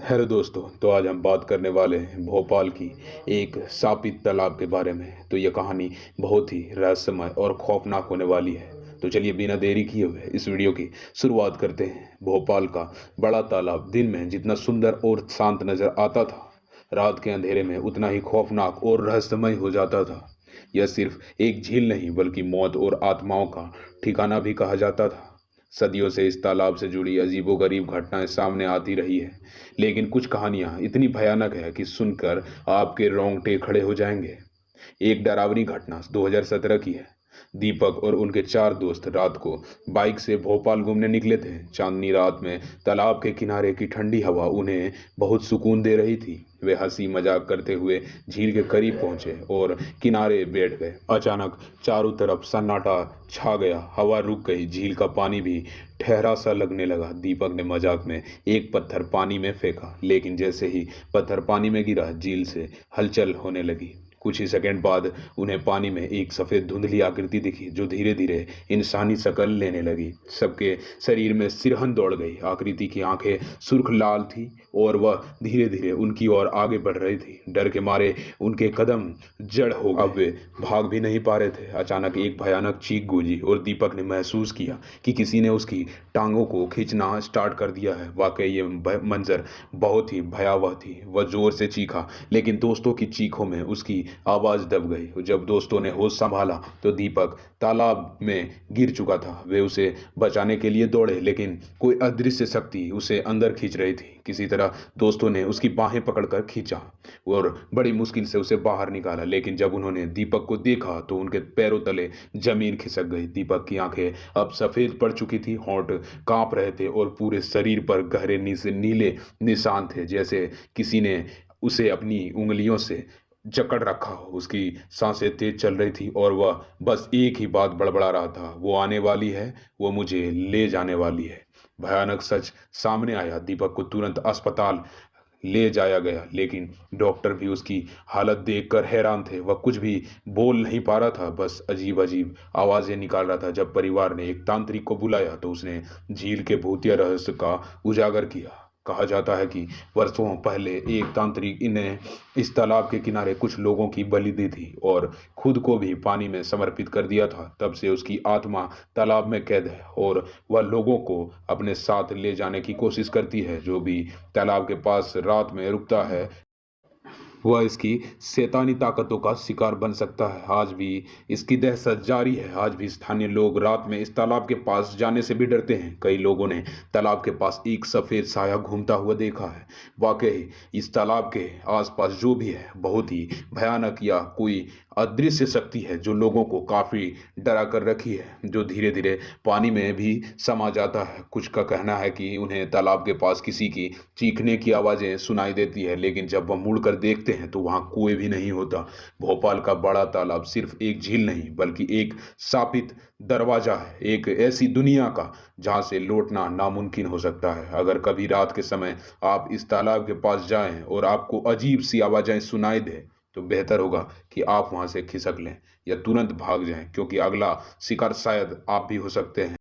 Hello दोस्तों। तो आज हम बात करने वाले हैं भोपाल की एक शापित तालाब के बारे में। तो यह कहानी बहुत ही रहस्यमय और खौफनाक होने वाली है। तो चलिए बिना देरी किए हुए इस वीडियो की शुरुआत करते हैं। भोपाल का बड़ा तालाब दिन में जितना सुंदर और शांत नजर आता था, रात के अंधेरे में उतना ही खौफनाक और रहस्यमय हो जाता था। यह सिर्फ एक झील नहीं बल्कि मौत और आत्माओं का ठिकाना भी कहा जाता था। सदियों से इस तालाब से जुड़ी अजीबोगरीब घटनाएं सामने आती रही है, लेकिन कुछ कहानियां इतनी भयानक है कि सुनकर आपके रोंगटे खड़े हो जाएंगे। एक डरावनी घटना 2017 की है। दीपक और उनके चार दोस्त रात को बाइक से भोपाल घूमने निकले थे। चांदनी रात में तालाब के किनारे की ठंडी हवा उन्हें बहुत सुकून दे रही थी। वे हंसी मजाक करते हुए झील के करीब पहुंचे और किनारे बैठ गए। अचानक चारों तरफ सन्नाटा छा गया। हवा रुक गई, झील का पानी भी ठहरा सा लगने लगा। दीपक ने मजाक में एक पत्थर पानी में फेंका, लेकिन जैसे ही पत्थर पानी में गिरा, झील से हलचल होने लगी। कुछ ही सेकंड बाद उन्हें पानी में एक सफ़ेद धुंधली आकृति दिखी जो धीरे धीरे इंसानी शक्ल लेने लगी। सबके शरीर में सिरहन दौड़ गई। आकृति की आंखें सुर्ख लाल थी और वह धीरे धीरे उनकी ओर आगे बढ़ रही थी। डर के मारे उनके कदम जड़ हो गए। अब वे भाग भी नहीं पा रहे थे। अचानक एक भयानक चीख गूंजी और दीपक ने महसूस किया कि किसी ने उसकी टांगों को खींचना स्टार्ट कर दिया है। वाकई ये मंजर बहुत ही भयावह थी। वह जोर से चीखा, लेकिन दोस्तों की चीखों में उसकी आवाज़ दब गई। जब दोस्तों ने होश संभाला तो दीपक तालाब में गिर चुका था। वे उसे बचाने के लिए दौड़े, लेकिन कोई अदृश्य शक्ति उसे अंदर खींच रही थी। किसी तरह दोस्तों ने उसकी बाहें पकड़कर खींचा और बड़ी मुश्किल से उसे बाहर निकाला। लेकिन जब उन्होंने दीपक को देखा तो उनके पैरों तले जमीन खिसक गई। दीपक की आंखें अब सफ़ेद पड़ चुकी थी, होंठ कांप रहे थे और पूरे शरीर पर गहरे नीले निशान थे, जैसे किसी ने उसे अपनी उंगलियों से जकड़ रखा हो। उसकी सांसें तेज चल रही थी और वह बस एक ही बात बड़बड़ा रहा था, वो आने वाली है, वो मुझे ले जाने वाली है। भयानक सच सामने आया। दीपक को तुरंत अस्पताल ले जाया गया, लेकिन डॉक्टर भी उसकी हालत देखकर हैरान थे। वह कुछ भी बोल नहीं पा रहा था, बस अजीब अजीब आवाज़ें निकाल रहा था। जब परिवार ने एक तांत्रिक को बुलाया तो उसने झील के भूतिया रहस्य का उजागर किया। कहा जाता है कि वर्षों पहले एक तांत्रिक इन्हें इस तालाब के किनारे कुछ लोगों की बलि दी थी और खुद को भी पानी में समर्पित कर दिया था। तब से उसकी आत्मा तालाब में कैद है और वह लोगों को अपने साथ ले जाने की कोशिश करती है। जो भी तालाब के पास रात में रुकता है वह इसकी शैतानी ताकतों का शिकार बन सकता है। आज भी इसकी दहशत जारी है। आज भी स्थानीय लोग रात में इस तालाब के पास जाने से भी डरते हैं। कई लोगों ने तालाब के पास एक सफ़ेद साया घूमता हुआ देखा है। वाकई इस तालाब के आसपास जो भी है बहुत ही भयानक या कोई अदृश्य शक्ति है जो लोगों को काफ़ी डरा कर रखी है, जो धीरे धीरे पानी में भी समा जाता है। कुछ का कहना है कि उन्हें तालाब के पास किसी की चीखने की आवाज़ें सुनाई देती है, लेकिन जब वह मुड़कर देखते हैं तो वहाँ कोई भी नहीं होता। भोपाल का बड़ा तालाब सिर्फ एक झील नहीं बल्कि एक शापित दरवाजा है, एक ऐसी दुनिया का जहाँ से लौटना नामुमकिन हो सकता है। अगर कभी रात के समय आप इस तालाब के पास जाएं और आपको अजीब सी आवाज़ें सुनाई दें तो बेहतर होगा कि आप वहाँ से खिसक लें या तुरंत भाग जाएं, क्योंकि अगला शिकार शायद आप भी हो सकते हैं।